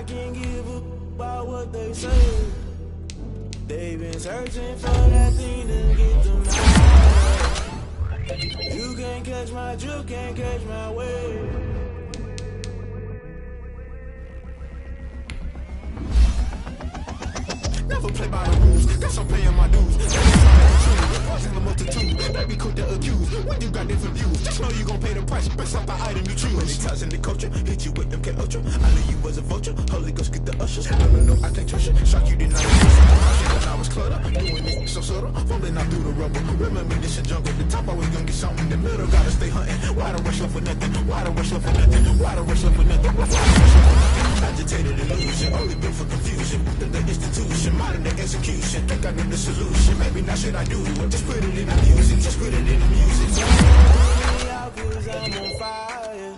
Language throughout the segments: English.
I can't give a about what they say. They've been searching for that thing to get them high. You can't catch my drift, can't catch my wave. Never play by the rules, guess I'm paying my dues. Watching the multitude, they be quick to accuse. When you got different views, just know you gon' pay the price based off the item you choose. Many times in the culture, hit you with MK Ultra. I knew you was a vulture, Holy Ghost get the ushers. No, I can't trust you, shock you did not when I was cluttered, doing this so subtle, fumbling out through the rubble. Remember this in jungle, the top always gonna get something. The middle gotta stay hunting. Why the rush left for nothing? Why the rush left for nothing? Why the rush left for nothing? Why the rush left for nothing? Agitated illusion, only built for confusion. The institution, modern day execution. Think I know the solution. Maybe not should I do it? Just put it in the music. Just put it in the music. Out 'cause I'm on fire.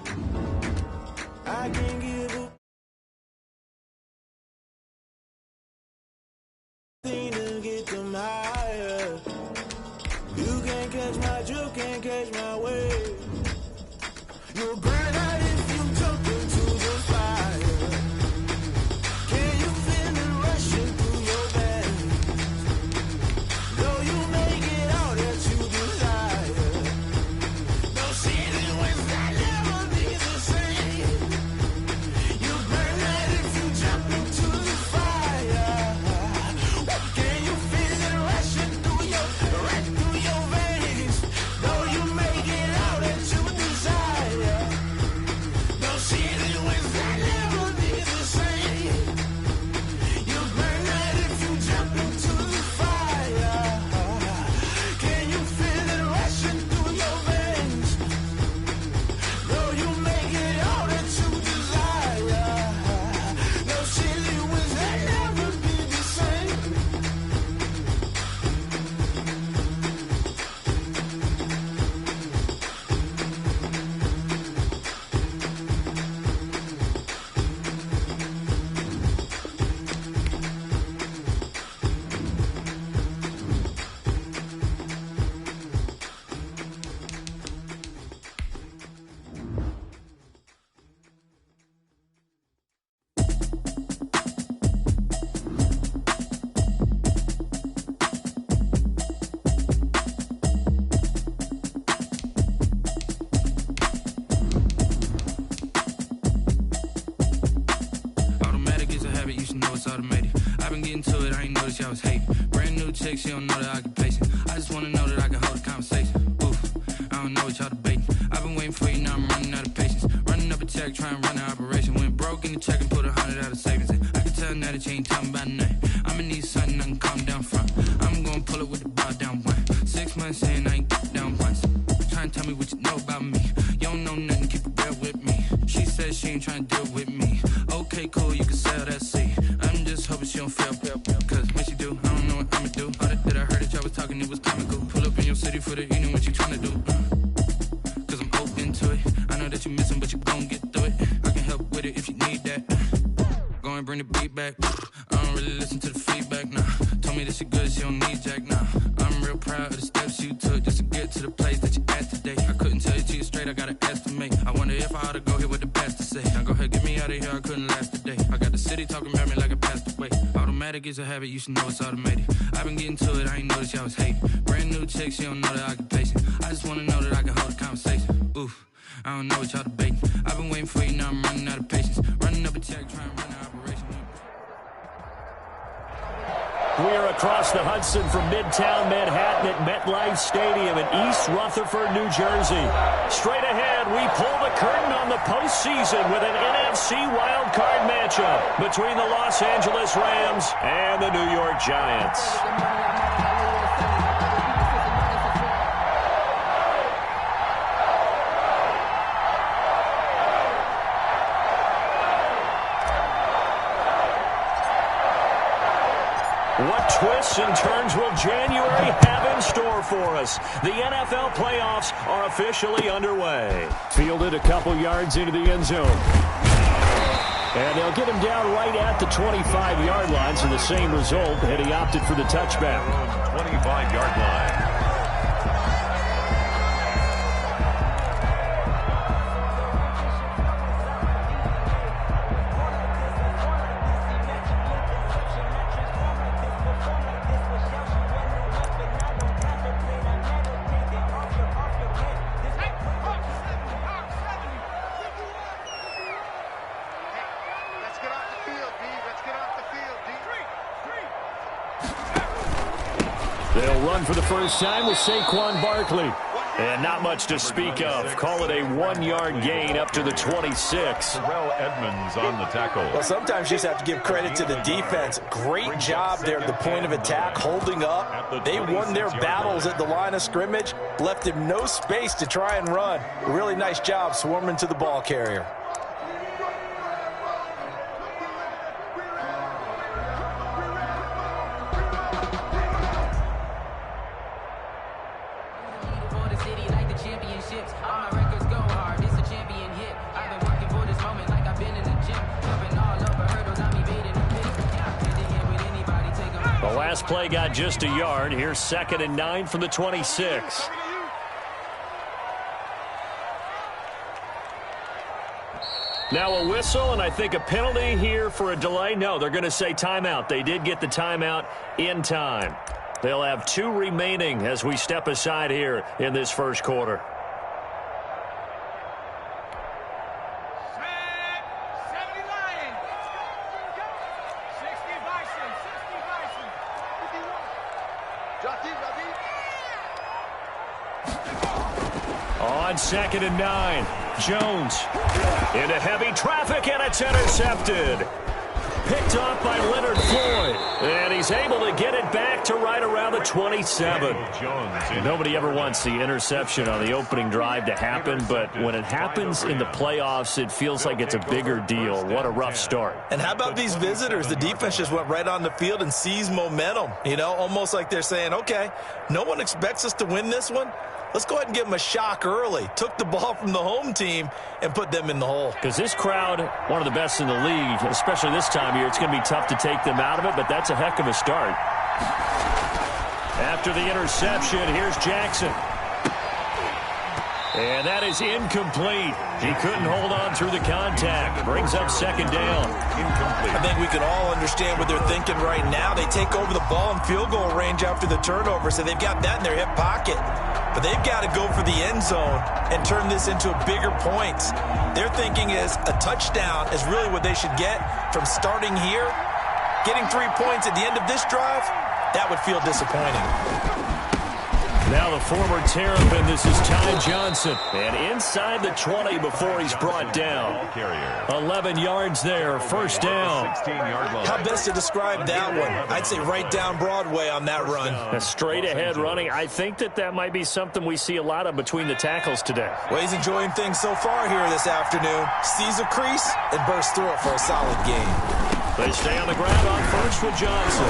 I can't give up. Thing to get them higher. You can't catch my drift, can't catch my wave. You'll burn out if you jump into the fire. Can you feel it rushing through your veins? Though you make it all that you desire. No season when that never be the same. You burn out if you jump into the fire. Can you feel it rushing through your veins? Though you make it all that you desire. No season when that never be the same. You burn out if you jump into the fire. Can you feel it rushing through your veins? Though you make it all that you desire. No silly winds that never be the same. Automatic is a habit, you should know it's automated. I've been getting to it, I ain't noticed y'all was hating. Brand new chick, she don't know the occupation. I just wanna know that I can hold a conversation. Oof, I don't know what y'all debating. I've been waiting for you, now I'm running out of patience. Running up a check, trying to run an operation. Went broke in the check and put 100 out of savings in. I can tell now that you ain't talking about nothing. I'ma need something I can calm down from. I'm gonna pull it with the bar down one. 6 months in, I ain't down once. Trying to tell me what you know about me. You don't know nothing, keep it real with me. She says she ain't trying to deal with me. Okay, cool, you can sell that seat. I'm just hoping she don't fail. Cause when she do, I don't know what I'ma do. All that I heard that y'all was talking, it was comical. Pull up in your city for the evening, what you tryna do? Cause I'm open to it. I know that you missing, but you gon' get through it. I can help with it if you need that. Go and bring the beat back. I don't really listen to the feedback, nah. Told me that she good, she don't need jack, nah. I'm real proud of the steps you took just to get to the place that you at today. I couldn't tell you to you straight, I gotta estimate. I wonder if I ought to go here with the best to say. Now go ahead, get me out of here, I couldn't last a day. I got the city talking about me like I passed away. Automatic is a habit, you should know it's automated. I've been getting to it, I ain't noticed y'all was hating. Brand new chick, she don't know the occupation. I just wanna know that I can hold a conversation. Oof, I don't know what y'all debating. I've been waiting for you, now I'm running out of patience. Running up a check, trying to run an operation. We are across the Hudson from Midtown Manhattan at MetLife Stadium in East Rutherford, New Jersey. Straight ahead, we pull the curtain on the postseason with an NFC wildcard matchup between the Los Angeles Rams and the New York Giants. What twists and turns will January have in store for us? The NFL playoffs are officially underway. Fielded a couple yards into the end zone. And they'll get him down right at the 25-yard line, so the same result, and he opted for the touchback. 25-yard line. They'll run for the first time with Saquon Barkley. And not much to speak of. Call it a 1-yard gain up to the 26. Edmonds on the tackle. Well, sometimes you just have to give credit to the defense. Great job there at the point of attack, holding up. They won their battles at the line of scrimmage, left him no space to try and run. Really nice job swarming to the ball carrier. Play got just a yard. Here's 2nd and 9 from the 26. Now a whistle, and I think a penalty here for a delay. No, they're going to say timeout. They did get the timeout in time. They'll have 2 remaining as we step aside here in this first quarter. On 2nd and 9, Jones into heavy traffic, and it's intercepted. Picked off by Leonard Floyd, and he's able to get it back to right around the 27. Nobody ever wants the interception on the opening drive to happen, but when it happens in the playoffs, it feels like it's a bigger deal. What a rough start. And how about these visitors? The defense just went right on the field and seized momentum. You know, almost like they're saying, okay, no one expects us to win this one. Let's go ahead and give them a shock early. Took the ball from the home team and put them in the hole. Because this crowd, one of the best in the league, especially this time of year, it's going to be tough to take them out of it, but that's a heck of a start. After the interception, here's Jackson. And that is incomplete. He couldn't hold on through the contact. Brings up 2nd down. Incomplete. I think we can all understand what they're thinking right now. They take over the ball in field goal range after the turnover, so they've got that in their hip pocket. But they've got to go for the end zone and turn this into a bigger points. Their thinking is a touchdown is really what they should get from starting here. Getting 3 points at the end of this drive, that would feel disappointing. Now the former Terrapin, this is Ty Johnson. And inside the 20 before he's brought down. 11 yards there, first down. How best to describe that one? I'd say right down Broadway on that run. A straight ahead running. I think that might be something we see a lot of between the tackles today. Well, he's enjoying things so far here this afternoon. Sees a crease and bursts through it for a solid gain. They stay on the ground on first with Johnson.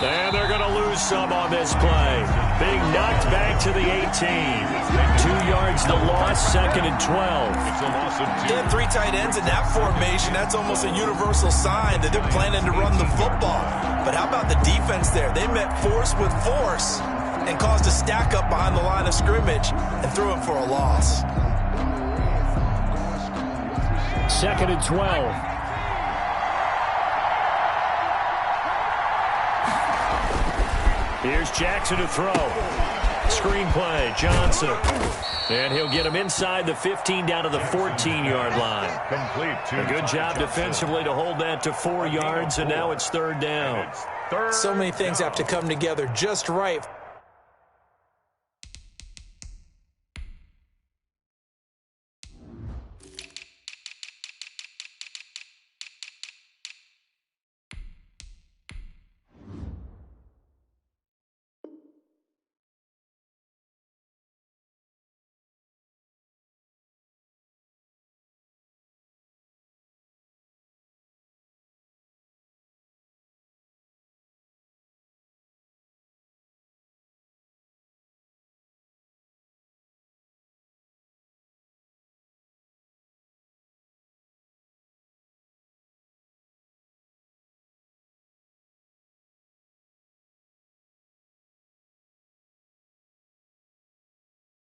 And they're going to lose some on this play. Being knocked back to the 18. 2 yards the loss, 2nd and 12. They had 3 tight ends in that formation. That's almost a universal sign that they're planning to run the football. But how about the defense there? They met force with force and caused a stack up behind the line of scrimmage and threw him for a loss. 2nd and 12. Here's Jackson to throw. Screen play, Johnson. And he'll get him inside the 15 down to the 14-yard line. A good job defensively to hold that to 4 yards, and now it's 3rd down. So many things have to come together just right.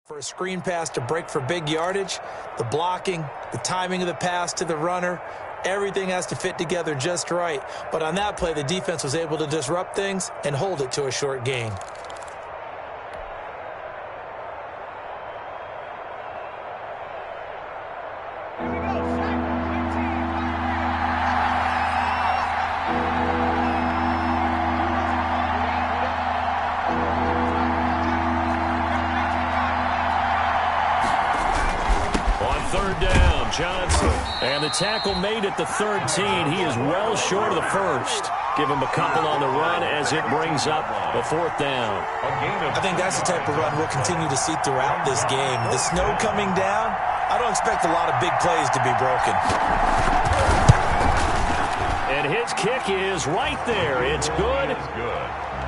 For a screen pass to break for big yardage, the blocking, the timing of the pass to the runner, everything has to fit together just right. But on that play, the defense was able to disrupt things and hold it to a short gain. And the tackle made at the 13. He is well short of the first. Give him a couple on the run as it brings up a 4th down. I think that's the type of run we'll continue to see throughout this game. The snow coming down, I don't expect a lot of big plays to be broken. And his kick is right there. It's good.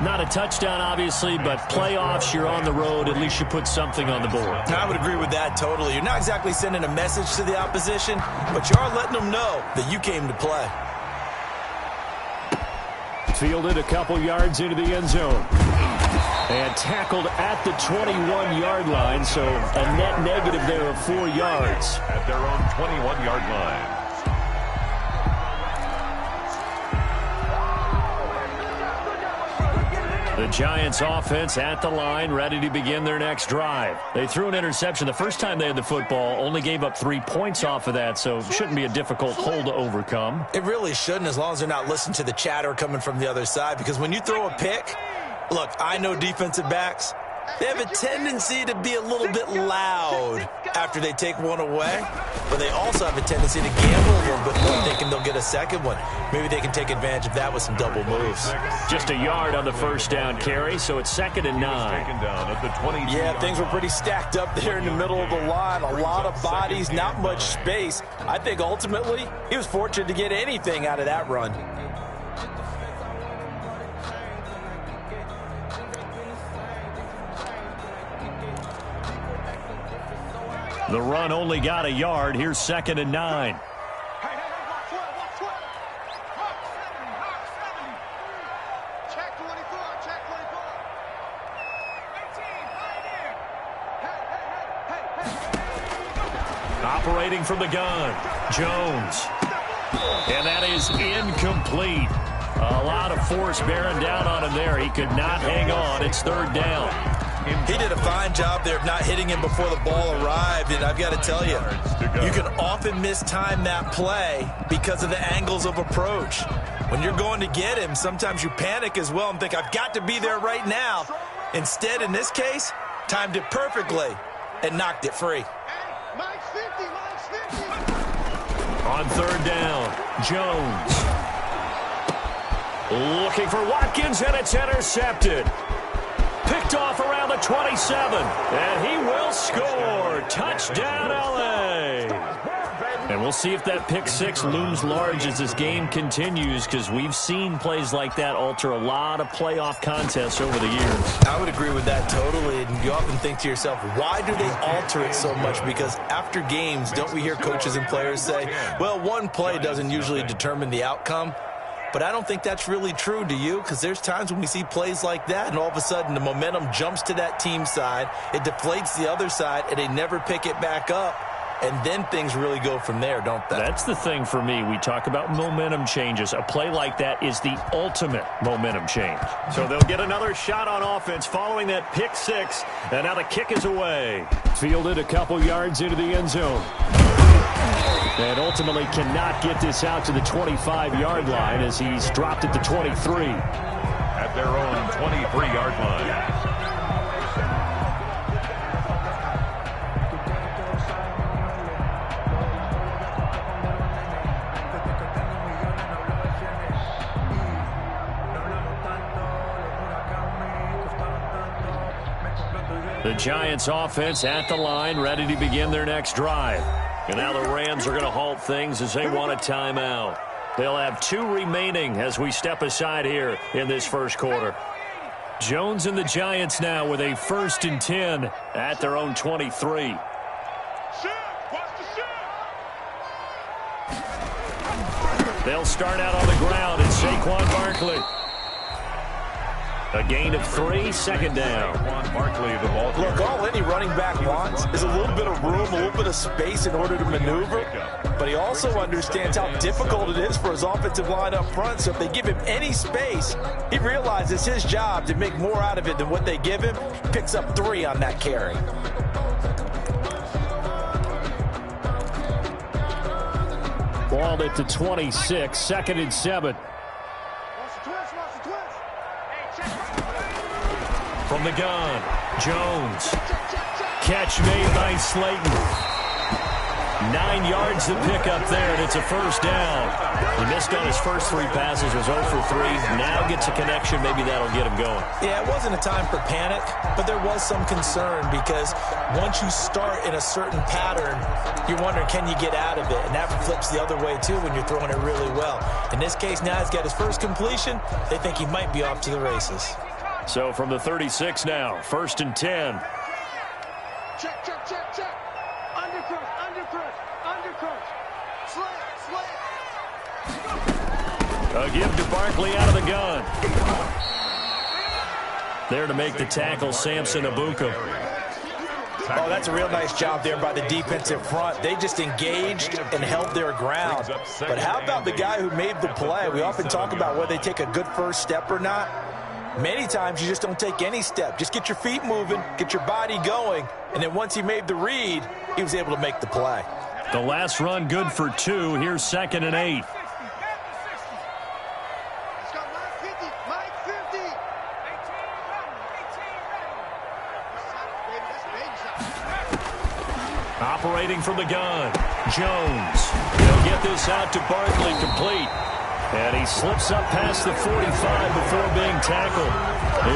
Not a touchdown, obviously, but playoffs, you're on the road. At least you put something on the board. I would agree with that totally. You're not exactly sending a message to the opposition, but you are letting them know that you came to play. Fielded a couple yards into the end zone. And tackled at the 21-yard line, so a net negative there of 4 yards. At their own 21-yard line. The Giants offense at the line, ready to begin their next drive. They threw an interception the first time they had the football, only gave up 3 points off of that, so it shouldn't be a difficult hole to overcome. It really shouldn't, as long as they're not listening to the chatter coming from the other side, because when you throw a pick, look, I know defensive backs, they have a tendency to be a little bit loud after they take one away, but they also have a tendency to gamble a little bit more, thinking they'll get a second one. Maybe they can take advantage of that with some double moves. Just a yard on the first down carry, so it's 2nd and 9. Yeah, things were pretty stacked up there in the middle of the line. A lot of bodies, not much space. I think ultimately he was fortunate to get anything out of that run. The run only got a yard. Here's 2nd and 9. Operating from the gun, Jones. And that is incomplete. A lot of force bearing down on him there. He could not hang on. It's 3rd down. He did a fine job there of not hitting him before the ball arrived, and I've got to tell you, you can often mistime that play because of the angles of approach. When you're going to get him, sometimes you panic as well and think, I've got to be there right now. Instead, in this case, timed it perfectly and knocked it free. On 3rd down, Jones. Looking for Watkins, and it's intercepted. Picked off around the 27, and he will score. Touchdown, L.A. And we'll see if that pick 6 looms large as this game continues, because we've seen plays like that alter a lot of playoff contests over the years. I would agree with that totally, and you often think to yourself, why do they alter it so much? Because after games, don't we hear coaches and players say, well, one play doesn't usually determine the outcome? But I don't think that's really true, do you? Because there's times when we see plays like that, and all of a sudden the momentum jumps to that team side, it deflates the other side, and they never pick it back up. And then things really go from there, don't they? That's the thing for me. We talk about momentum changes. A play like that is the ultimate momentum change. So they'll get another shot on offense following that pick 6, and now the kick is away. Fielded a couple yards into the end zone. And ultimately cannot get this out to the 25-yard line as he's dropped at the 23. At their own 23-yard line. The Giants offense at the line, ready to begin their next drive. And now the Rams are going to halt things as they want a timeout. They'll have 2 remaining as we step aside here in this first quarter. Jones and the Giants now with a 1st and 10 at their own 23. They'll start out on the ground, and Saquon Barkley. A gain of 3, 2nd down. Look, all any running back wants is a little bit of room, a little bit of space in order to maneuver. But he also understands how difficult it is for his offensive line up front. So if they give him any space, he realizes his job to make more out of it than what they give him. Picks up 3 on that carry. Ball at the 26, 2nd and 7. From the gun, Jones. Catch made by Slayton. 9 yards to pick up there, and it's a first down. He missed on his first 3 passes, was 0 for 3. Now gets a connection. Maybe that'll get him going. Yeah, it wasn't a time for panic, but there was some concern because once you start in a certain pattern, you're wondering, can you get out of it? And that flips the other way, too, when you're throwing it really well. In this case, now he's got his first completion. They think he might be off to the races. So from the 36 now, 1st and 10. Check, check, check, check. Undercrush, undercrush, undercrush. Slant, slant. A give to Barkley out of the gun. There to make the tackle, Samson Abuka. Oh, that's a real nice job there by the defensive front. They just engaged and held their ground. But how about the guy who made the play? We often talk about whether they take a good first step or not. Many times you just don't take any step. Just get your feet moving, get your body going, and then once he made the read, he was able to make the play. The last run good for 2. Here's 2nd and 8. Operating from the gun, Jones. He'll get this out to Barkley, complete. And he slips up past the 45 before being tackled.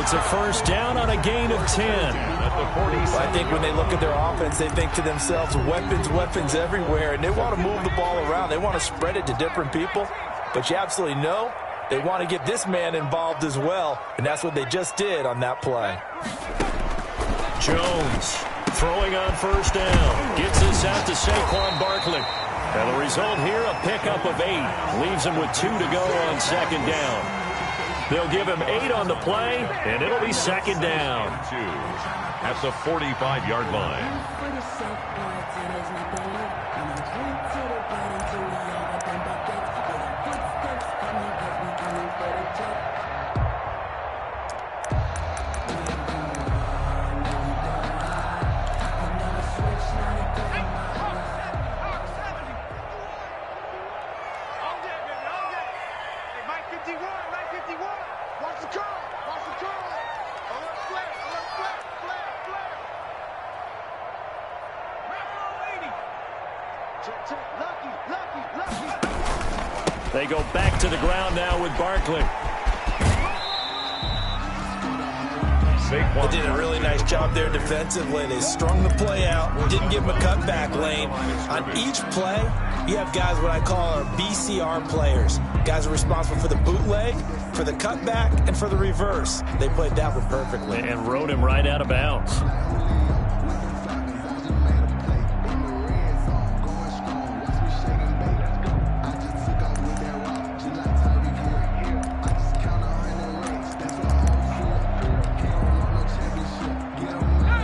It's a first down on a gain of 10. Well, I think when they look at their offense, they think to themselves, weapons, weapons everywhere, and they want to move the ball around. They want to spread it to different people. But you absolutely know they want to get this man involved as well, and that's what they just did on that play. Jones throwing on first down. Gets this out to Saquon Barkley. And the result here, a pickup of 8. Leaves him with 2 to go on 2nd down. They'll give him 8 on the play, and it'll be 2nd down. At the 45-yard line. They go back to the ground now with Barkley. They did a really nice job there defensively. They strung the play out, didn't give him a cutback lane. On each play, you have guys what I call our BCR players. Guys are responsible for the bootleg, for the cutback, and for the reverse. They played that one perfectly. And rode him right out of bounds.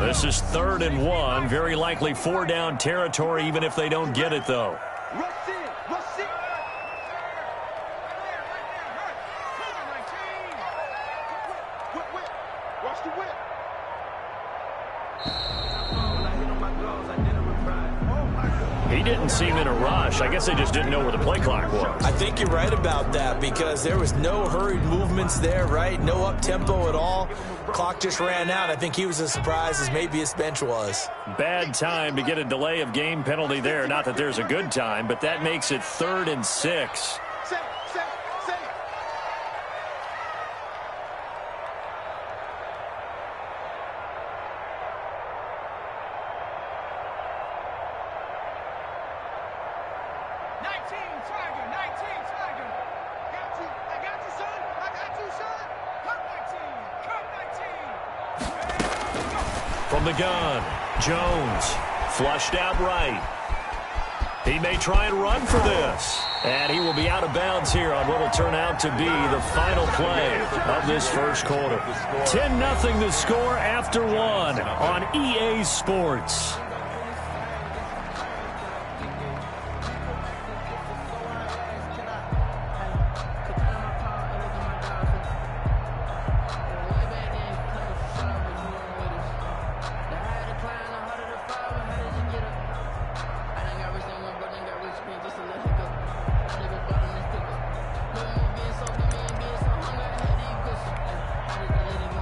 This is 3rd and 1. Very likely 4-down territory, even if they don't get it, though. Rush in, rush in. Whip. Watch the whip. He didn't seem in a rush. I guess they just didn't know where the play clock was. I think you're right about that because there was no hurried movements there, right? No up-tempo at all. Clock just ran out. I think he was as surprised as maybe his bench was. Bad time to get a delay of game penalty there. Not that there's a good time, but that makes it 3rd and 6. From the gun, Jones flushed out right. He may try and run for this. And he will be out of bounds here on what will turn out to be the final play of this first quarter. 10-0 the score after 1 on EA Sports.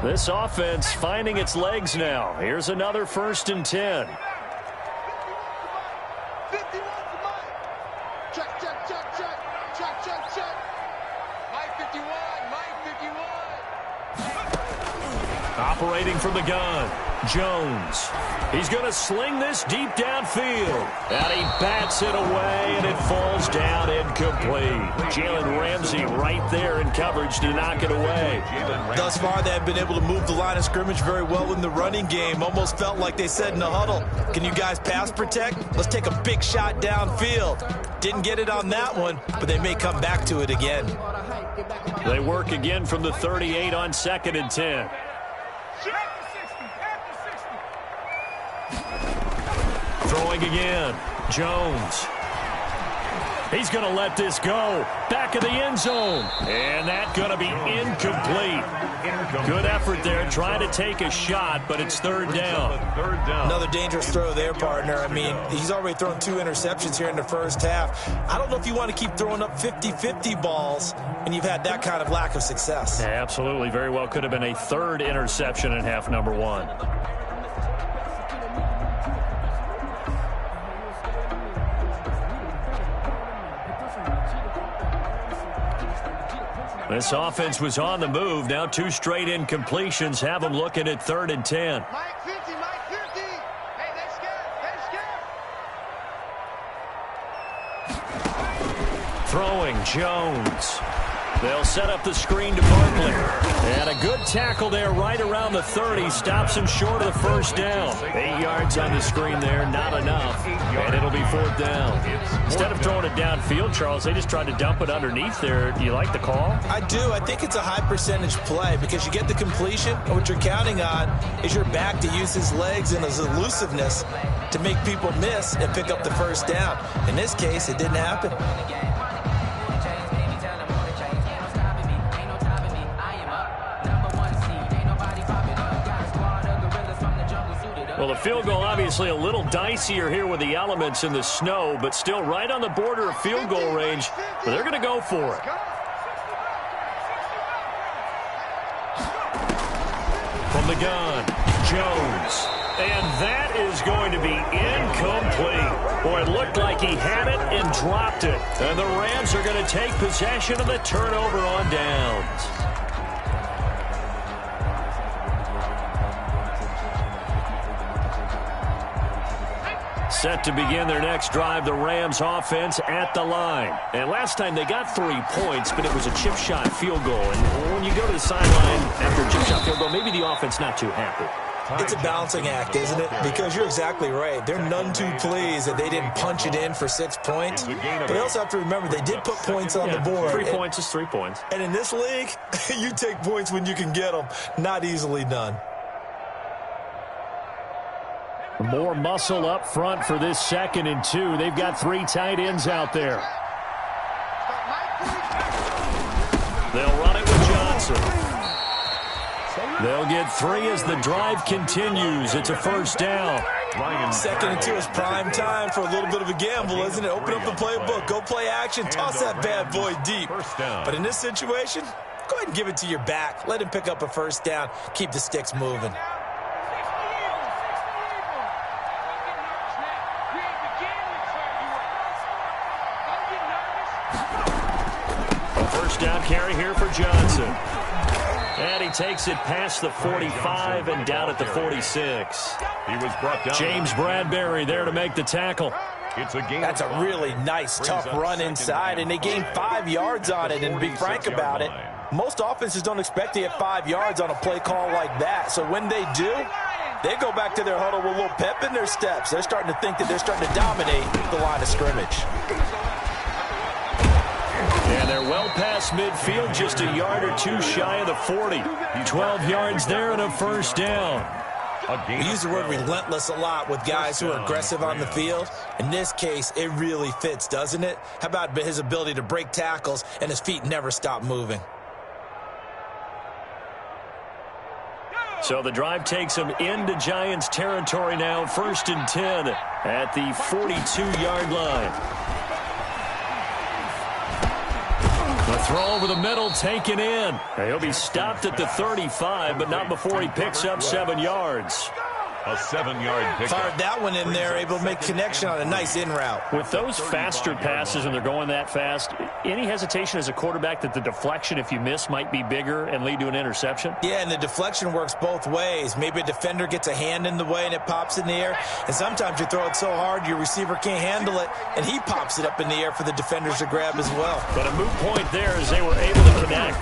This offense finding its legs now. Here's another 1st and 10. 51. Operating from the gun, Jones. He's going to sling this deep downfield. And he bats it away, and it falls down incomplete. Jalen Ramsey right there in coverage to knock it away. Thus far, they have been able to move the line of scrimmage very well in the running game. Almost felt like they said in the huddle, can you guys pass protect? Let's take a big shot downfield. Didn't get it on that one, but they may come back to it again. They work again from the 38 on 2nd and 10. Throwing again, Jones. He's going to let this go. Back of the end zone. And that's going to be incomplete. Good effort there, trying to take a shot, but it's 3rd down. Another dangerous throw there, partner. I mean, he's already thrown 2 interceptions here in the first half. I don't know if you want to keep throwing up 50-50 balls when you've had that kind of lack of success. Yeah, absolutely. Very well could have been a 3rd interception in half number 1. This offense was on the move. Now 2 straight incompletions have them looking at 3rd and 10. Mike 50, Mike 50. Hey, they scared. Throwing, Jones. They'll set up the screen to Barkley. And a good tackle there right around the 30. Stops him short of the 1st down. 8 yards on the screen there, not enough. And it'll be 4th down. Instead of throwing it downfield, Charles, they just tried to dump it underneath there. Do you like the call? I do. I think it's a high percentage play because you get the completion, and what you're counting on is your back to use his legs and his elusiveness to make people miss and pick up the 1st down. In this case, it didn't happen. Well, the field goal obviously a little dicier here with the elements in the snow, but still right on the border of field goal range. But they're going to go for it. From the gun, Jones. And that is going to be incomplete. Boy, it looked like he had it and dropped it. And the Rams are going to take possession of the turnover on downs. Set to begin their next drive, the Rams offense at the line. And last time they got 3 points, but it was a chip shot field goal. And when you go to the sideline after a chip shot field goal, maybe the offense not too happy. It's a balancing act, isn't it? Because you're exactly right. They're none too pleased that they didn't punch it in for 6 points. But they also have to remember they did put points on the board. 3 points is 3 points. And in this league, you take points when you can get them. Not easily done. More muscle up front for this 2nd and 2. They've got 3 tight ends out there. They'll run it with Johnson. They'll get 3 as the drive continues. It's a 1st down. 2nd and 2 is prime time for a little bit of a gamble, isn't it? Open up the playbook. Go play action. Toss that bad boy deep. But in this situation, go ahead and give it to your back. Let him pick up a 1st down. Keep the sticks moving. Down carry here for Johnson. And he takes it past the 45 and down at the 46. He was brought down. James Bradbury there to make the tackle. It's a game. That's a really nice, tough run inside, and they gained 5 yards on it. And to be frank about it, most offenses don't expect to get 5 yards on a play call like that. So when they do, they go back to their huddle with a little pep in their steps. They're starting to think that they're starting to dominate the line of scrimmage. And they're well past midfield, just a yard or 2 shy of the 40. 12 yards there and a 1st down. We use the word relentless a lot with guys who are aggressive on the field. In this case, it really fits, doesn't it? How about his ability to break tackles and his feet never stop moving? So the drive takes them into Giants territory now. 1st and 10 at the 42-yard line. The throw over the middle taken in. He'll be stopped at the 35, but not before he picks up 7 yards. A 7-yard pickup. Fired that one in there, able to make connection on a nice in route. With those faster passes, when they're going that fast, any hesitation as a quarterback that the deflection, if you miss, might be bigger and lead to an interception? Yeah, and the deflection works both ways. Maybe a defender gets a hand in the way and it pops in the air. And sometimes you throw it so hard your receiver can't handle it, and he pops it up in the air for the defenders to grab as well. But a moot point there as they were able to connect.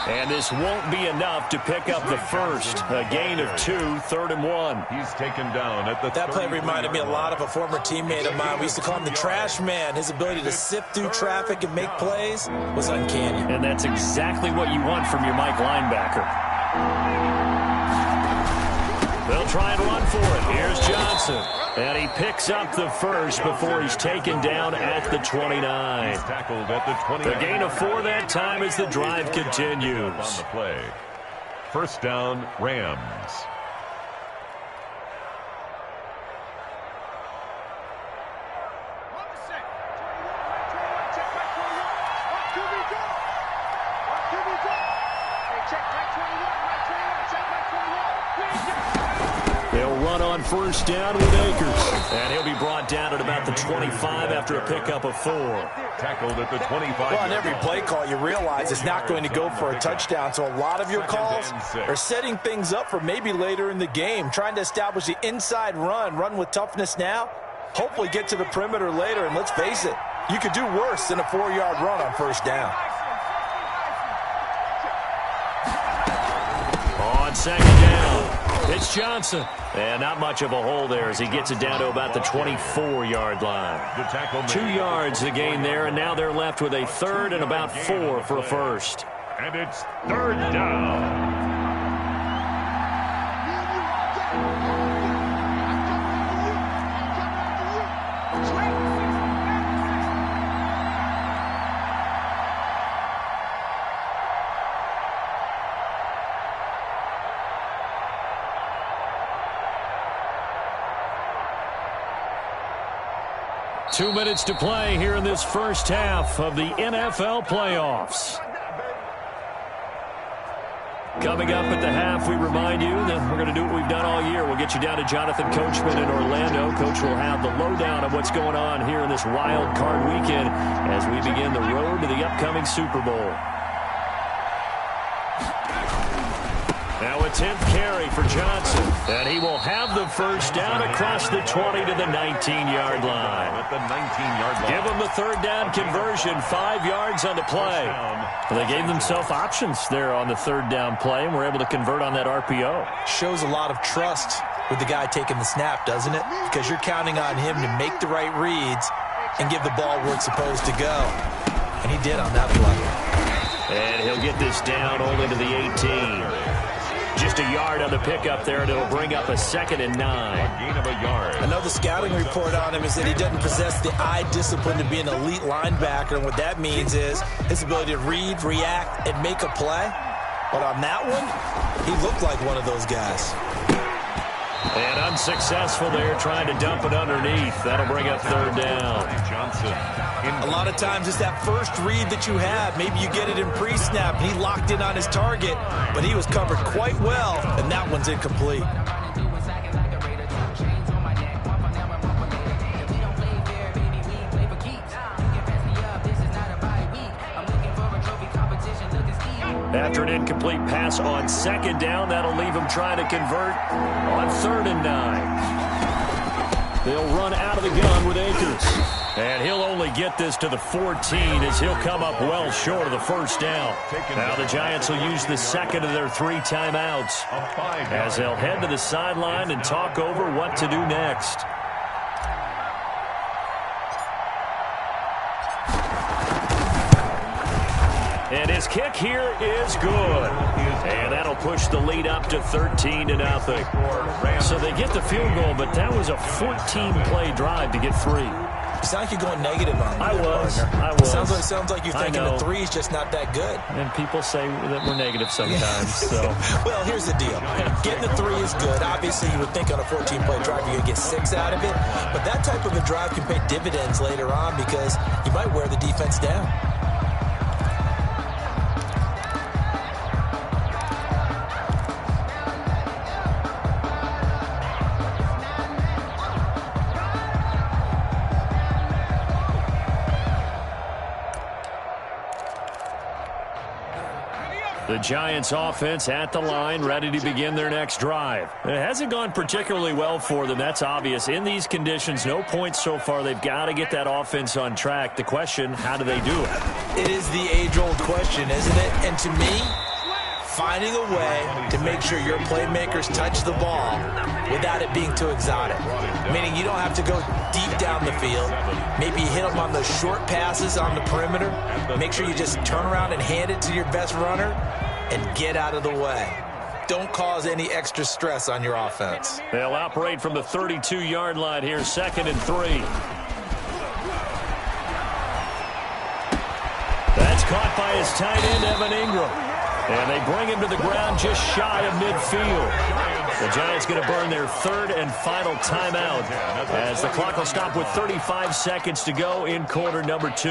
And this won't be enough to pick up the first. A gain of 2, 3rd and 1. He's taken down at the That play reminded me a lot of a former teammate of mine. We used to call him the trash man. His ability to sift through traffic and make plays was uncanny. And that's exactly what you want from your Mike linebacker. They'll try and run for it. Here's Johnson. And he picks up the first before he's taken down at the 29. He's tackled at the 29. The gain of 4 that time as the drive continues. On the play. First down, Rams. They'll run on first down with Akers. And he'll be brought down at about the 25 after a pickup of 4. Tackled at the 25. Well, on every play call, you realize it's not going to go for a touchdown. So a lot of your calls are setting things up for maybe later in the game, trying to establish the inside run with toughness now, hopefully get to the perimeter later. And let's face it, you could do worse than a 4-yard run on first down. On second down, it's Johnson. And not much of a hole there as he gets it down to about the 24-yard line. 2 yards the gain there, and now they're left with a 3rd and about 4 for a first. And it's 3rd down. Two minutes to play here in this first half of the NFL playoffs. Coming up at the half, we remind you that we're going to do what we've done all year. We'll get you down to Jonathan Coachman in Orlando. Coach will have the lowdown of what's going on here in this wild card weekend as we begin the road to the upcoming Super Bowl. Now a 10th carry for Johnson, and he will have the first down across the 20 to the 19-yard line. At the 19-yard line. Give them the 3rd down conversion, 5 yards on the play. Well, they gave themselves options there on the 3rd down play, and were able to convert on that RPO. Shows a lot of trust with the guy taking the snap, doesn't it? Because you're counting on him to make the right reads and give the ball where it's supposed to go. And he did on that play. And he'll get this down only to the 18. Just a yard on the pickup there, and it'll bring up a 2nd and 9. A gain of a yard. Another scouting report on him is that he doesn't possess the eye discipline to be an elite linebacker, and what that means is his ability to read, react, and make a play. But on that one, he looked like one of those guys. And unsuccessful there, trying to dump it underneath. That'll bring up 3rd down. Johnson. A lot of times it's that first read that you have. Maybe you get it in pre-snap, and he locked in on his target, but he was covered quite well, and that one's incomplete. After an incomplete pass on 2nd down, that'll leave him trying to convert on 3rd and 9. They'll run out of the gun with Akers. And he'll only get this to the 14 as he'll come up well short of the first down. Now the Giants will use the 2nd of their 3 timeouts as they'll head to the sideline and talk over what to do next. And his kick here is good. And that'll push the lead up to 13-0. So they get the field goal, but that was a 14-play drive to get 3. You sound like you're going negative on me. I was. Sounds like you're thinking the 3 is just not that good. And people say that we're negative sometimes. So. Well, here's the deal. Getting the 3 is good. Obviously, you would think on a 14-play drive you're going to get 6 out of it. But that type of a drive can pay dividends later on because you might wear the defense down. The Giants offense at the line, ready to begin their next drive. It hasn't gone particularly well for them, that's obvious. In these conditions, no points so far. They've got to get that offense on track. The question, how do they do it? It is the age-old question, isn't it? And to me, finding a way to make sure your playmakers touch the ball without it being too exotic. Meaning you don't have to go deep down the field. Maybe you hit them on those short passes on the perimeter. Make sure you just turn around and hand it to your best runner and get out of the way. Don't cause any extra stress on your offense. They'll operate from the 32-yard line here, 2nd and 3. That's caught by his tight end, Evan Ingram. And they bring him to the ground just shy of midfield. The Giants going to burn their 3rd and final timeout as the clock will stop with 35 seconds to go in quarter number 2.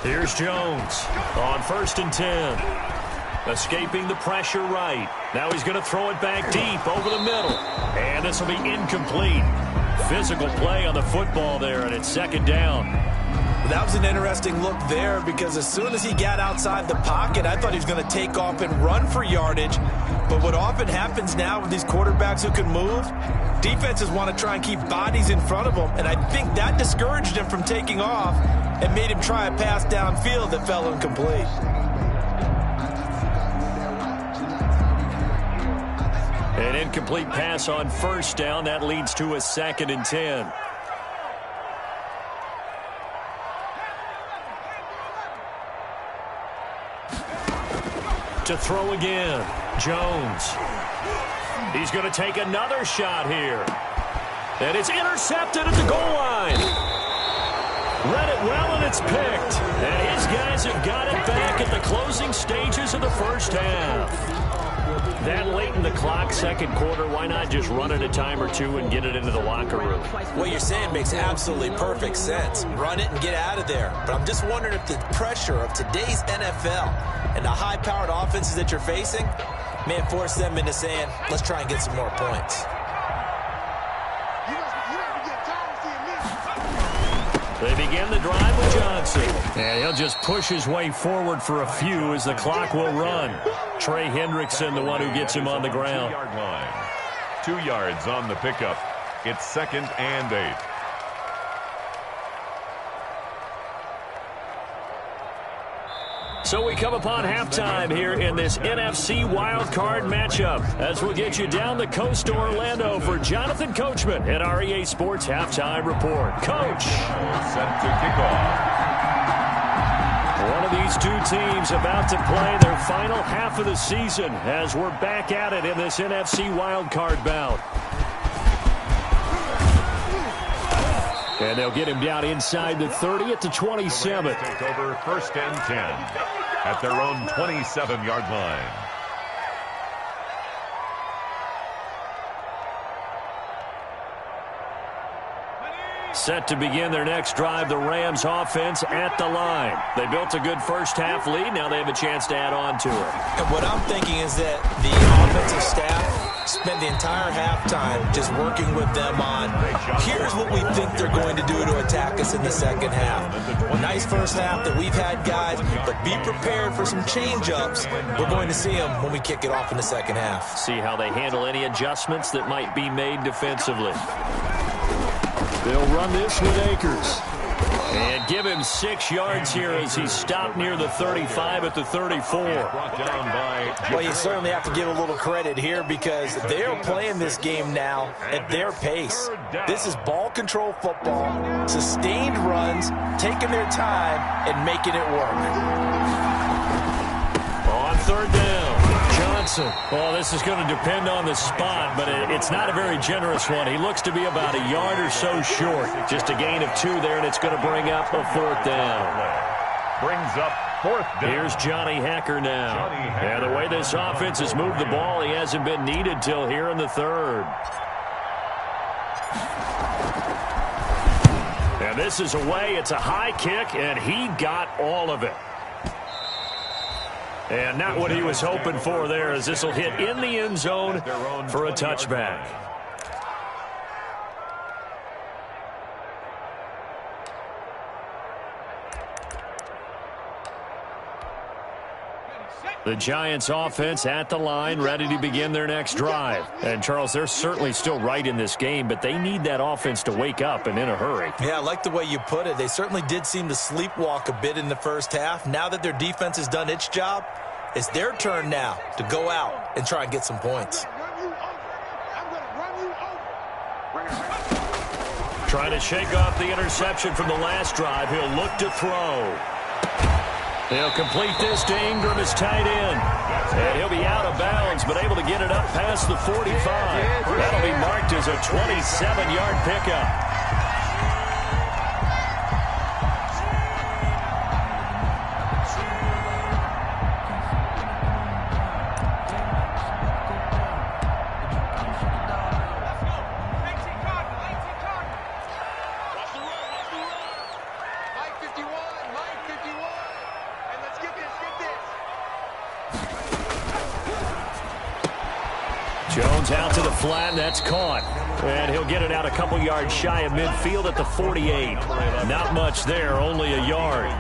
Here's Jones on 1st and 10. Escaping the pressure right. Now he's going to throw it back deep over the middle. And this will be incomplete. Physical play on the football there, and it's 2nd down. That was an interesting look there because as soon as he got outside the pocket, I thought he was going to take off and run for yardage. But what often happens now with these quarterbacks who can move, defenses want to try and keep bodies in front of them. And I think that discouraged him from taking off and made him try a pass downfield that fell incomplete. An incomplete pass on 1st down. That leads to a 2nd and 10. To throw again, Jones. He's going to take another shot here. And it's intercepted at the goal line. Read it well, and it's picked. And his guys have got it back at the closing stages of the 1st half. That late in the clock, 2nd quarter, why not just run it a time or two and get it into the locker room? What you're saying makes absolutely perfect sense. Run it and get out of there. But I'm just wondering if the pressure of today's NFL and the high-powered offenses that you're facing may have forced them into saying, let's try and get some more points. They begin the drive with Johnson. And he'll just push his way forward for a few as the clock will run. Trey Hendrickson, the one who gets him on the ground. 2-yard line. 2 yards on the pickup. It's 2nd and 8. So we come upon halftime here in this NFC wildcard matchup as we'll get you down the coast to Orlando for Jonathan Coachman at our EA Sports Halftime Report. Coach. Set to kick off. One of these two teams about to play their final half of the season as we're back at it in this NFC wildcard bout. And they'll get him down inside the 30 at the 27. Take over 1st and 10 at their own 27-yard line. Set to begin their next drive, the Rams offense at the line. They built a good 1st half lead. Now they have a chance to add on to it. And what I'm thinking is that the offensive staff spent the entire halftime just working with them on, here's what we think they're going to do to attack us in the 2nd half. Nice 1st half that we've had, guys, but be prepared for some change-ups. We're going to see them when we kick it off in the 2nd half. See how they handle any adjustments that might be made defensively. They'll run this with Akers. And give him 6 yards here as he's stopped near the 35 at the 34. Well, you certainly have to give a little credit here because they're playing this game now at their pace. This is ball control football, sustained runs, taking their time and making it work. On 3rd down, Johnson. Well, this is going to depend on the spot, but it's not a very generous one. He looks to be about a yard or so short. Just a gain of 2 there, and it's going to bring up a 4th down. Brings up 4th down. Here's Johnny Hacker now. And the way this offense has moved the ball, he hasn't been needed till here in the 3rd. And this is away. It's a high kick, and he got all of it. And not what he was hoping for there, as this will hit in the end zone for a touchback. The Giants offense at the line, ready to begin their next drive. And, Charles, they're certainly still right in this game, but they need that offense to wake up and in a hurry. Yeah, I like the way you put it. They certainly did seem to sleepwalk a bit in the first half. Now that their defense has done its job, it's their turn now to go out and try and get some points. Trying to shake off the interception from the last drive. He'll look to throw. He'll complete this to Ingram, his tight end. And he'll be out of bounds, but able to get it up past the 45. That'll be marked as a 27-yard pickup. Jones out to the flat, and that's caught. And he'll get it out a couple yards shy of midfield at the 48. Not much there, only a yard.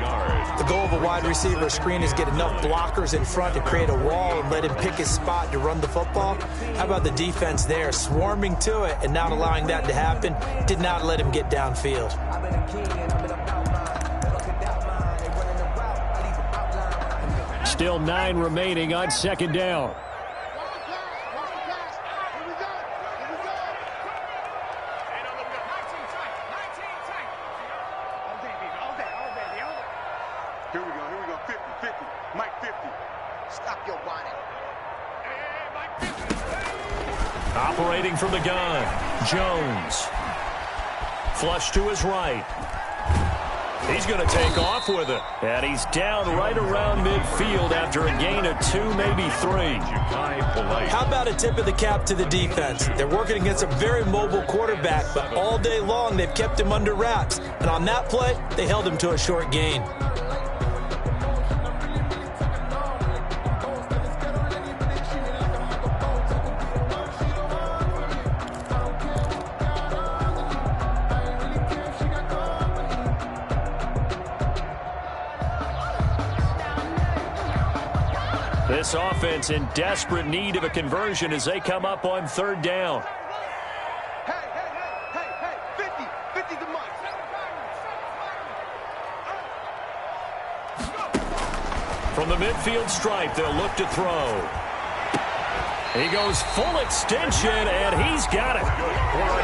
The goal of a wide receiver screen is get enough blockers in front to create a wall and let him pick his spot to run the football. How about the defense there, swarming to it and not allowing that to happen? Did not let him get downfield. Still 9 remaining on 2nd down. Operating from the gun, Jones. Flush to his right. He's going to take off with it. And he's down right around midfield after a gain of 2, maybe 3. How about a tip of the cap to the defense? They're working against a very mobile quarterback, but all day long they've kept him under wraps. And on that play, they held him to a short gain. This offense in desperate need of a conversion as they come up on 3rd down. Hey, 50 to Mike. From the midfield stripe, they'll look to throw. He goes full extension, and he's got it.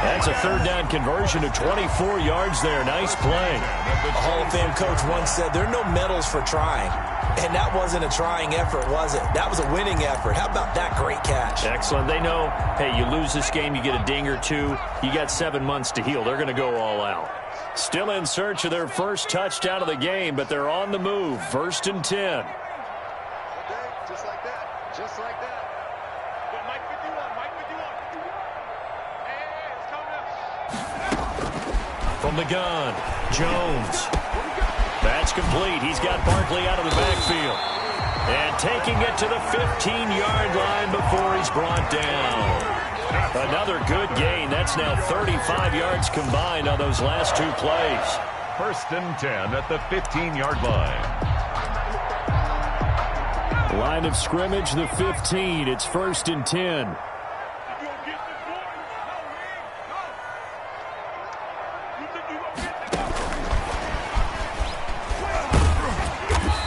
That's a 3rd down conversion of 24 yards there. Nice play. A Hall of Fame coach once said there are no medals for trying. And that wasn't a trying effort, was it? That was a winning effort. How about that great catch? Excellent. They know, hey, you lose this game, you get a ding or 2. You got 7 months to heal. They're going to go all out. Still in search of their first touchdown of the game, but they're on the move. 1st and 10. Okay, just like that. Just like that. Good, Mike 51. Hey, it's coming up. From the gun, Jones. That's complete. He's got Barkley out of the backfield. And taking it to the 15-yard line before he's brought down. Another good gain. That's now 35 yards combined on those last 2 plays. 1st and 10 at the 15-yard line. Line of scrimmage, the 15. It's 1st and 10.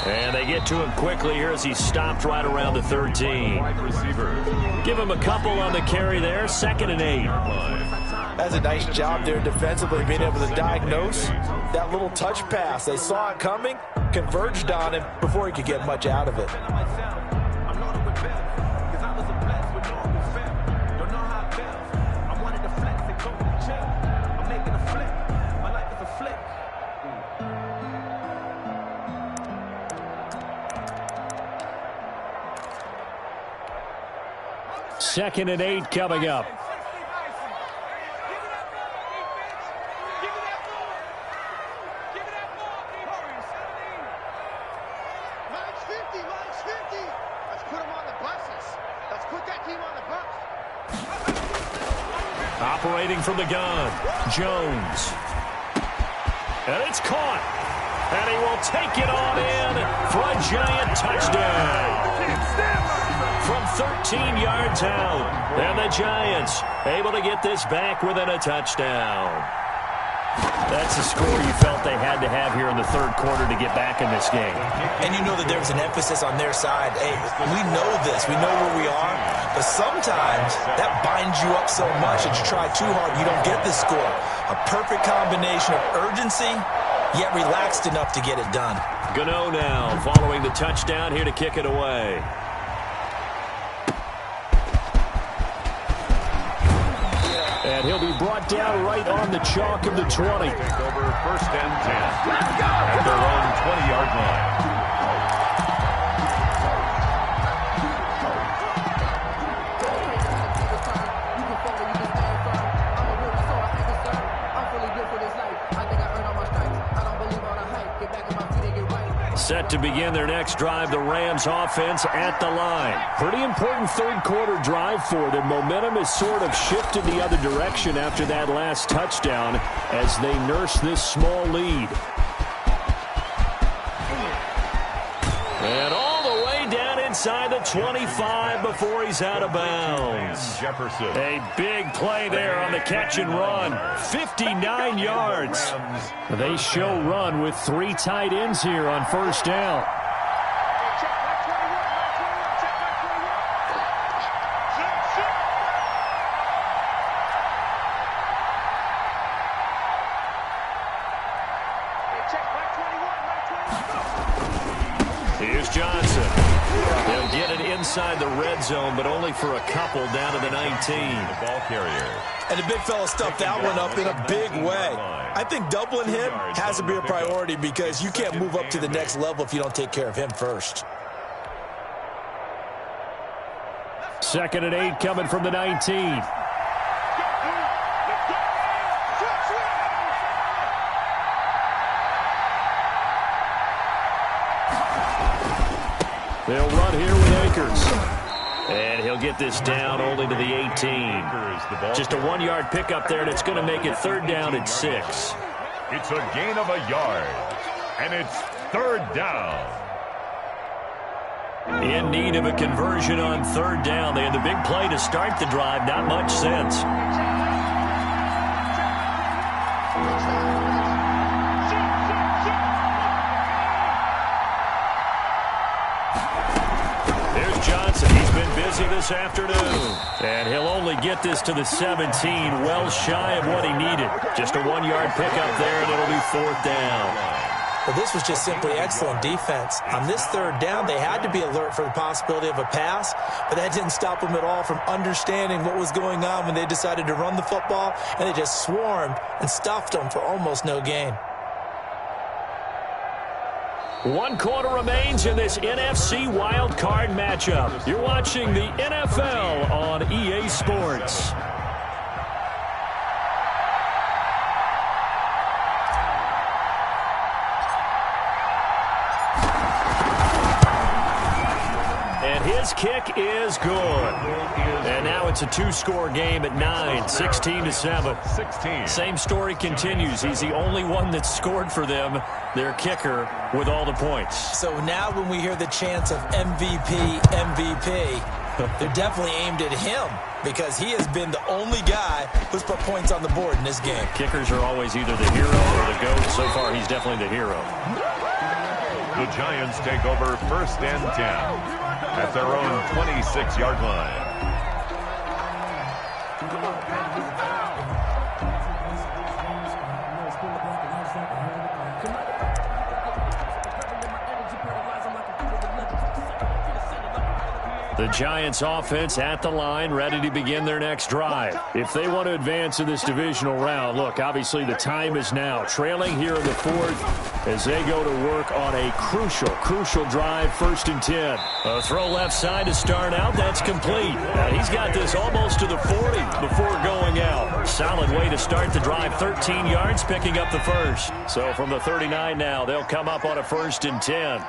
And they get to him quickly here as he's stopped right around the 13. Give him a couple on the carry there. 2nd and 8. That's a nice job there defensively, being able to diagnose that little touch pass. They saw it coming, converged on him before he could get much out of it. 2nd and 8 coming up. Operating from the gun, Jones. And it's caught. And he will take it on in for a giant touchdown. From 13 yards out. And the Giants able to get this back within a touchdown. That's the score you felt they had to have here in the third quarter to get back in this game. And you know that there's an emphasis on their side. Hey, we know this. We know where we are. But sometimes that binds you up so much that you try too hard, you don't get the score. A perfect combination of urgency, yet relaxed enough to get it done. Gano now following the touchdown here to kick it away. And he'll be brought down right on the chalk of the 20. Take over 1st and 10. At their own 20-yard line. Set to begin their next drive, the Rams offense at the line. Pretty important third quarter drive for them. Momentum has sort of shifted the other direction after that last touchdown as they nurse this small lead. And all the way down inside the 25 before he's out of bounds. Jefferson. A big play there on the catch and run. 59 yards. They show run with 3 tight ends here on 1st down. Here's Johnson. They'll get it inside the red zone, but only for a couple down to the 19. The ball carrier. And the big fella stuffed that one up in a big way. I think doubling him has to be a priority because you can't move up to the next level if you don't take care of him first. 2nd and 8 coming from the 19. They'll run here with Akers. And he'll get this down only to the 18. Just a 1-yard pickup there, and it's going to make it 3rd down at 6. It's a gain of a yard. And it's 3rd down. In need of a conversion on 3rd down. They had the big play to start the drive. Not much sense. This afternoon. And he'll only get this to the 17, well shy of what he needed. Just a 1-yard pickup there, and it'll be 4th down. Well, this was just simply excellent defense. On this 3rd down, they had to be alert for the possibility of a pass, but that didn't stop them at all from understanding what was going on when they decided to run the football, and they just swarmed and stuffed them for almost no gain. 1 quarter remains in this NFC Wild Card matchup. You're watching the NFL on EA Sports. And his kick is good. And now it's a 2-score game at 9, 16-7. Same story continues. He's the only one that's scored for them, their kicker, with all the points. So now when we hear the chants of MVP, MVP, they're definitely aimed at him because he has been the only guy who's put points on the board in this game. Kickers are always either the hero or the GOAT. So far, he's definitely the hero. The Giants take over 1st and 10 at their own 26-yard line. The Giants offense at the line, ready to begin their next drive. If they want to advance in this divisional round, look, obviously the time is now. Trailing here in the fourth as they go to work on a crucial drive, 1st and 10. A throw left side to start out. That's complete. He's got this almost to the 40 before going out. Solid way to start the drive. 13 yards, picking up the first. So from the 39 now, they'll come up on a 1st and 10.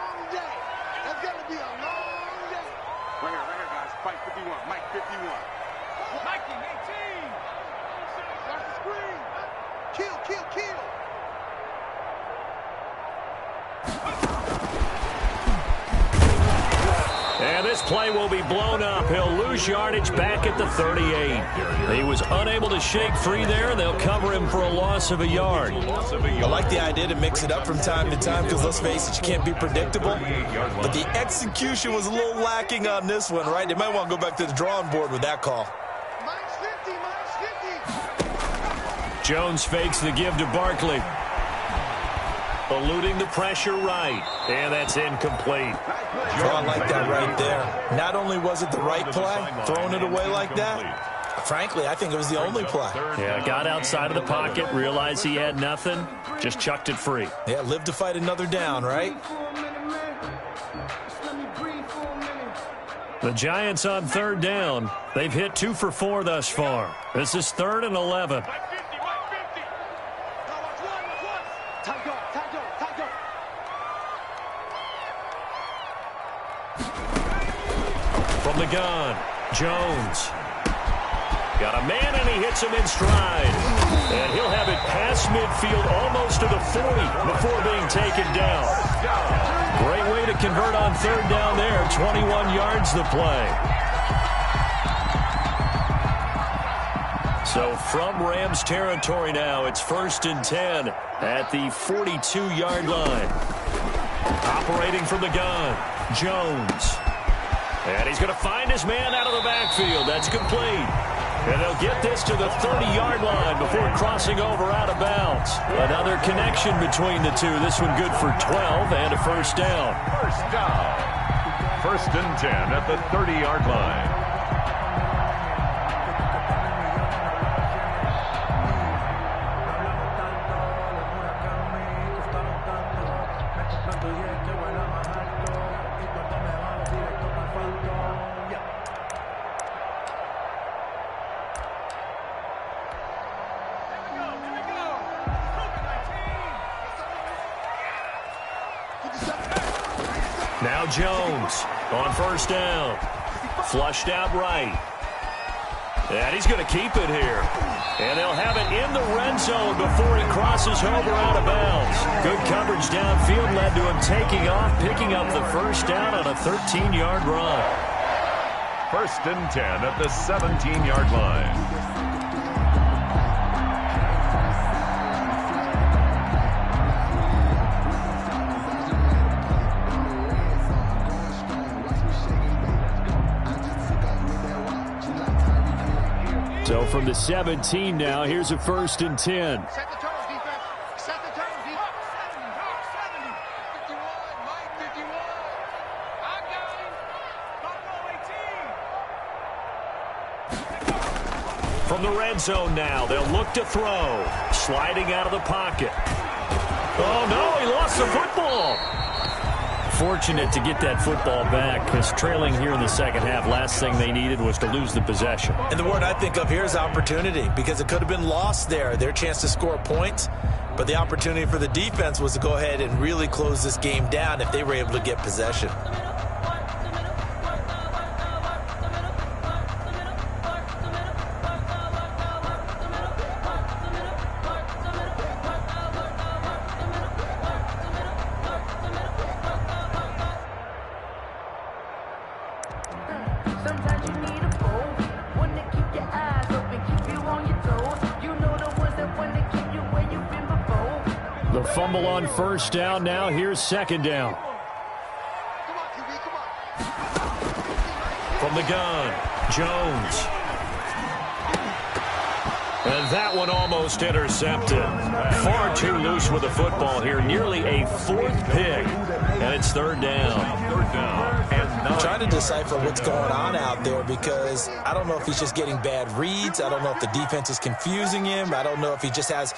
And this play will be blown up. He'll lose yardage back at the 38. He was unable to shake free there, and they'll cover him for a loss of a yard. I like the idea to mix it up from time to time because, let's face it, you can't be predictable. But the execution was a little lacking on this one, right? They might want to go back to the drawing board with that call. Jones fakes the give to Barkley. Eluding the pressure right. And that's incomplete. Oh, I like that right there. Not only was it the right play, throwing it away like that, frankly, I think it was the only play. Yeah, got outside of the pocket, realized he had nothing, just chucked it free. Yeah, live to fight another down, right? The Giants on 3rd down. They've hit 2 for 4 thus far. This is 3rd and 11. From the gun, Jones. Got a man, and he hits him in stride. And he'll have it past midfield almost to the 40 before being taken down. Great way to convert on 3rd down there. 21 yards the play. So from Rams territory now, it's 1st and 10 at the 42-yard line. Operating from the gun, Jones. And he's going to find his man out of the backfield. That's complete. And they'll get this to the 30-yard line before crossing over out of bounds. Another connection between the two. This one good for 12 and a 1st down. 1st and 10 at the 30-yard line. Now Jones on 1st down. Flushed out right. And he's going to keep it here. And they'll have it in the red zone before he crosses over out of bounds. Good coverage downfield led to him taking off, picking up the 1st down on a 13-yard run. 1st and 10 at the 17-yard line. So from the 17 now, here's a 1st and 10. Set the tone, defense. Set the tone, defense. 70. 51, Mike, 51. I got him. From the red zone now, they'll look to throw. Sliding out of the pocket. Oh, no, he lost the football. Fortunate to get that football back, because trailing here in the 2nd half, last thing they needed was to lose the possession. And the word I think of here is opportunity, because it could have been lost there, their chance to score points. But the opportunity for the defense was to go ahead and really close this game down if they were able to get possession. Sometimes you need a bowl, one to keep your eyes open, keep you on your toes. You know the ones that want to keep you where you've been before. The fumble on 1st down now. Here's 2nd down. Come on, QB, come on. From the gun, Jones. And that one almost intercepted. Far too loose with the football here. Nearly a 4th pick. And it's 3rd down. I'm trying to decipher what's going on out there because I don't know if he's just getting bad reads. I don't know if the defense is confusing him. I don't know if he just has,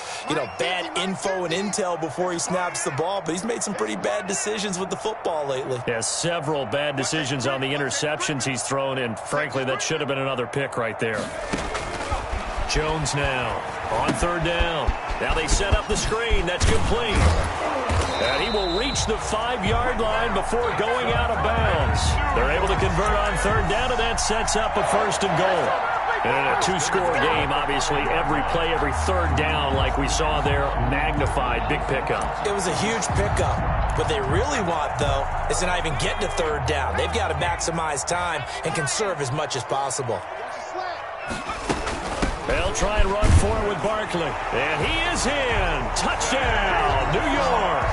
bad info and intel before he snaps the ball. But he's made some pretty bad decisions with the football lately. Yeah, several bad decisions on the interceptions he's thrown. And frankly, that should have been another pick right there. Jones now on 3rd down. Now they set up the screen. That's complete. And he will reach the 5-yard line before going out of bounds. They're able to convert on 3rd down, and that sets up a 1st and goal. And in a 2-score game, obviously, every play, every 3rd down, like we saw there, magnified, big pickup. It was a huge pickup. What they really want, though, is to not even get to 3rd down. They've got to maximize time and conserve as much as possible. They'll try and run forward with Barkley. And he is in. Touchdown, New York.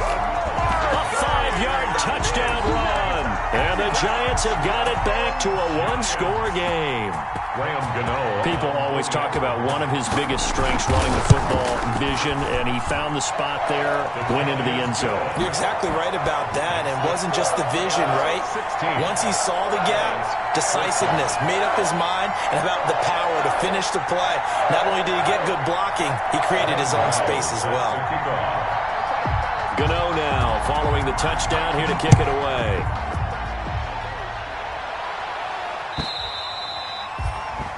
A 5-yard touchdown run. And the Giants have got it back to a 1-score game. People always talk about one of his biggest strengths, running the football, vision, and he found the spot there, went into the end zone. You're exactly right about that, and it wasn't just the vision, right? Once he saw the gap, decisiveness, made up his mind, and about the power to finish the play. Not only did he get good blocking, he created his own space as well. Gano now following the touchdown here to kick it away.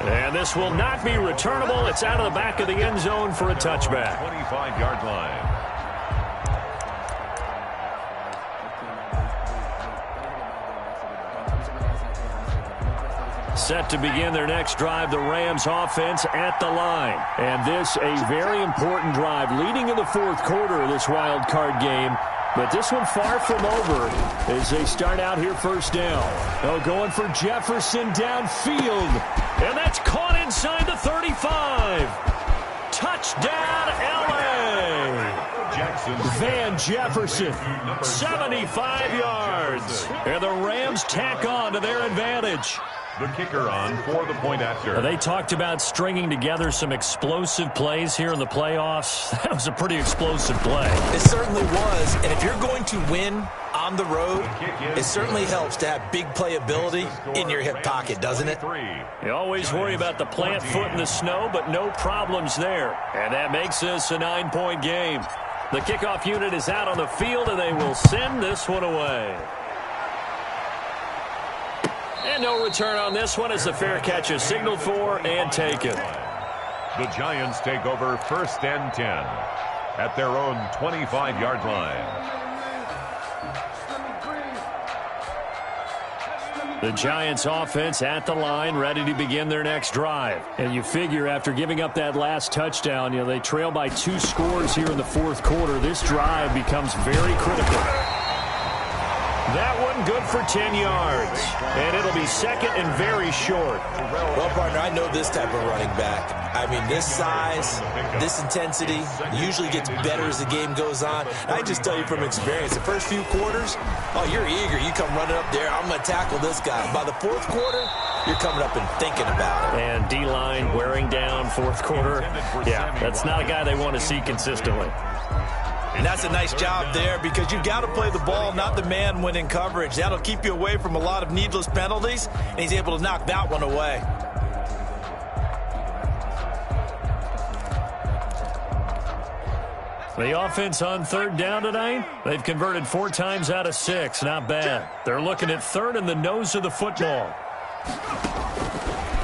And this will not be returnable. It's out of the back of the end zone for a touchback. 25-yard line. Set to begin their next drive, the Rams offense at the line. And this a very important drive leading in the 4th quarter of this wild card game. But this one far from over as they start out here 1st down. Oh, going for Jefferson downfield. And that's caught inside the 35. Touchdown, L.A. Van Jefferson, 75 yards. And the Rams tack on to their advantage. The kicker on for the point after. They talked about stringing together some explosive plays here in the playoffs. That was a pretty explosive play. It certainly was. And if you're going to win on the road, it certainly helps to have big playability in your hip pocket, doesn't it? You always worry about the plant foot in the snow, but no problems there. And that makes this a 9-point game. The kickoff unit is out on the field, and they will send this one away. And no return on this one as the fair catch is signaled for and taken. The Giants take over 1st and 10 at their own 25-yard line. The Giants offense at the line, ready to begin their next drive. And you figure after giving up that last touchdown, they trail by 2 scores here in the 4th quarter. This drive becomes very critical. That one good for 10 yards. And it'll be 2nd and very short. Well, partner, I know this type of running back. I mean, this size, this intensity usually gets better as the game goes on. I just tell you from experience, the first few quarters, oh, you're eager. You come running up there, I'm going to tackle this guy. By the 4th quarter, you're coming up and thinking about it. And D-line wearing down 4th quarter. Yeah, that's not a guy they want to see consistently. And that's a nice job there because you've got to play the ball, not the man when in coverage. That'll keep you away from a lot of needless penalties, and he's able to knock that one away. The offense on 3rd down tonight, they've converted 4 times out of 6. Not bad. They're looking at 3rd and the nose of the football.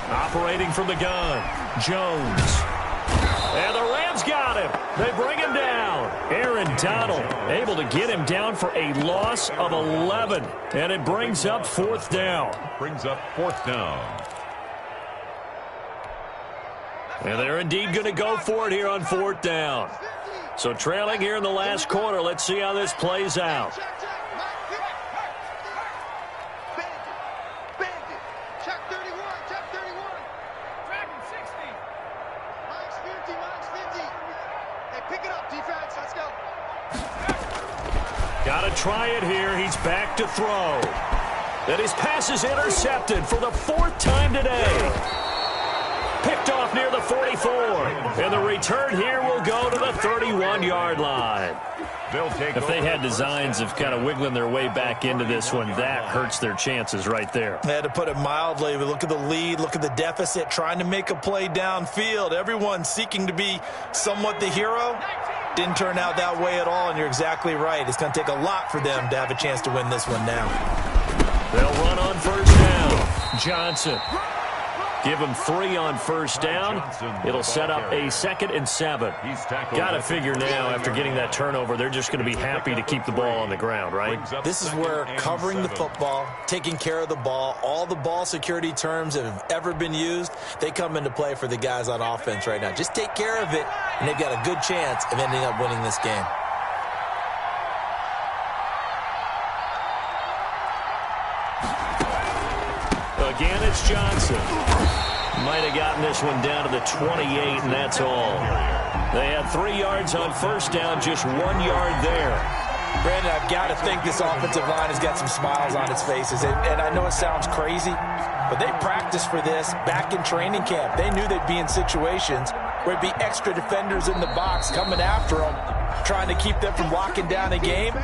Operating from the gun, Jones. And the Rams got him. They bring him down. Aaron Donald able to get him down for a loss of 11. And it brings up 4th down. Brings up 4th down. And they're indeed going to go for it here on 4th down. So trailing here in the last quarter. Let's see how this plays out. Got to try it here. He's back to throw. And his pass is intercepted for the 4th time today. Picked Picked off near the 44. And the return here will go to the 31-yard line. If they had designs of kind of wiggling their way back into this one, that hurts their chances right there. They had to put it mildly. But look at the lead, look at the deficit, trying to make a play downfield. Everyone seeking to be somewhat the hero. Didn't turn out that way at all, and you're exactly right. It's going to take a lot for them to have a chance to win this one now. They'll run on first down. Johnson. Give him 3 on first down. It'll set up a 2nd and 7. Got to figure now, after getting that turnover, they're just going to be happy to keep the ball on the ground, right? This is where covering the football, taking care of the ball, all the ball security terms that have ever been used, they come into play for the guys on offense right now. Just take care of it, and they've got a good chance of ending up winning this game. Again, it's Johnson. Might have gotten this one down to the 28, and that's all. They had 3 yards on first down, just 1 yard there. Brandon, I've got to think this offensive line has got some smiles on its faces. And I know it sounds crazy, but they practiced for this back in training camp. They knew they'd be in situations where it'd be extra defenders in the box coming after them, trying to keep them from locking down a game.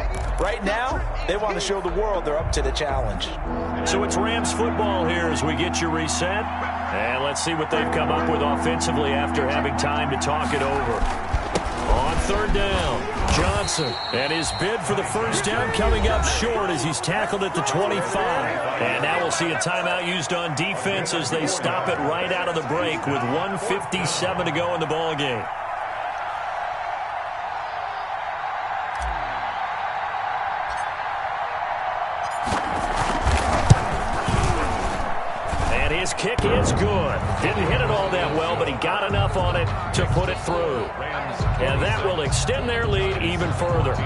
Right now, they want to show the world they're up to the challenge. So it's Rams football here as we get you reset. And let's see what they've come up with offensively after having time to talk it over. On third down, Johnson. And his bid for the first down coming up short as he's tackled at the 25. And now we'll see a timeout used on defense as they stop it right out of the break with 1:57 to go in the ballgame. His kick is good. Didn't hit it all that well, but he got enough on it to put it through. And that will extend their lead even further.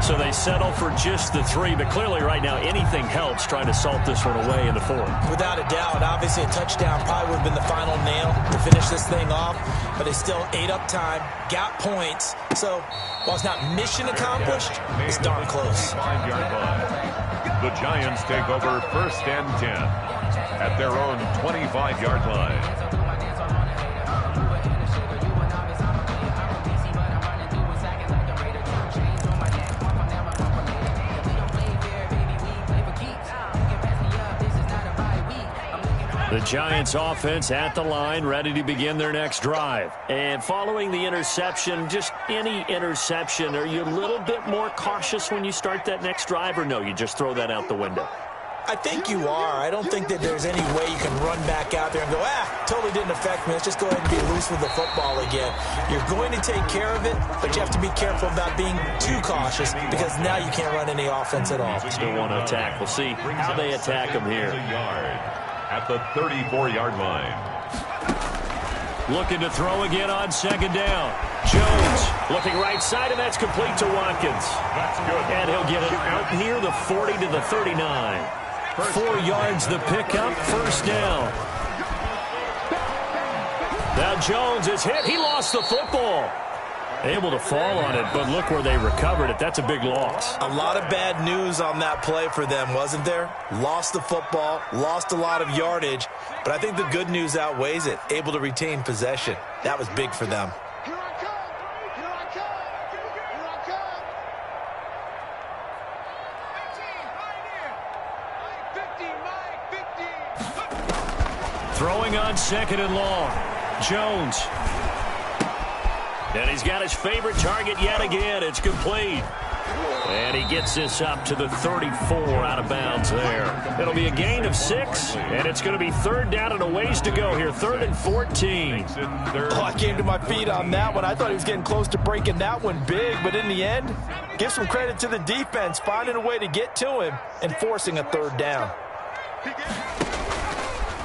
So they settle for just the 3, but clearly right now anything helps trying to salt this one away in the 4th. Without a doubt, obviously a touchdown probably would have been the final nail to finish this thing off, but they still ate up time, got points. So while it's not mission accomplished, it's darn close. The Giants take over 1st and 10 at their own 25-yard line. The Giants offense at the line, ready to begin their next drive. And following the interception, just any interception, are you a little bit more cautious when you start that next drive, or no, you just throw that out the window? I think you are. I don't think that there's any way you can run back out there and go, totally didn't affect me. Let's just go ahead and be loose with the football again. You're going to take care of it, but you have to be careful about being too cautious because now you can't run any offense at all. Still want to attack. We'll see how they attack them here. At the 34-yard line. Looking to throw again on 2nd down. Jones looking right side, and that's complete to Watkins. That's good. And he'll get it out here, the 40 to the 39. 4 yards the pickup, first down. Now Jones is hit. He lost the football. Able to fall on it, but look where they recovered it. That's a big loss. A lot of bad news on that play for them, wasn't there? Lost the football, lost a lot of yardage, but I think the good news outweighs it. Able to retain possession. That was big for them. Here I come! Here I come! Here I come! 15, right here! 50, Mike, 50! Throwing on 2nd and long. Jones. And he's got his favorite target yet again. It's complete. And he gets this up to the 34 out of bounds there. It'll be a gain of 6, and it's going to be 3rd down and a ways to go here. 3rd and 14. I came to my feet on that one. I thought he was getting close to breaking that one big, but in the end, give some credit to the defense, finding a way to get to him and forcing a 3rd down.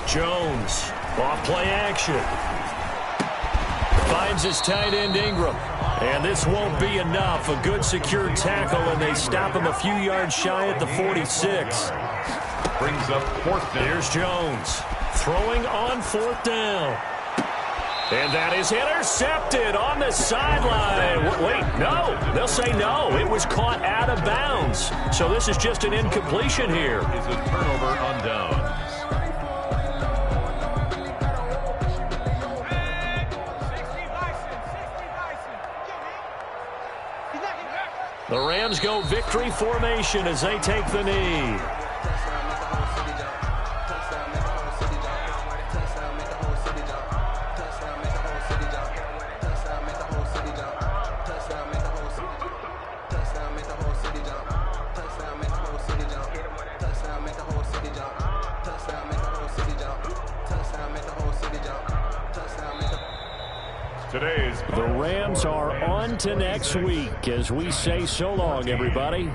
Jones, off play action. Finds his tight end Ingram. And this won't be enough. A good secure tackle, and they stop him a few yards shy at the 46. Brings up 4th down. Here's Jones throwing on 4th down. And that is intercepted on the sideline. Wait, no. They'll say no. It was caught out of bounds. So this is just an incompletion here. Is a turnover on downs. Rams go victory formation as they take the knee. Today's The Rams are on to next week as we say so long, everybody.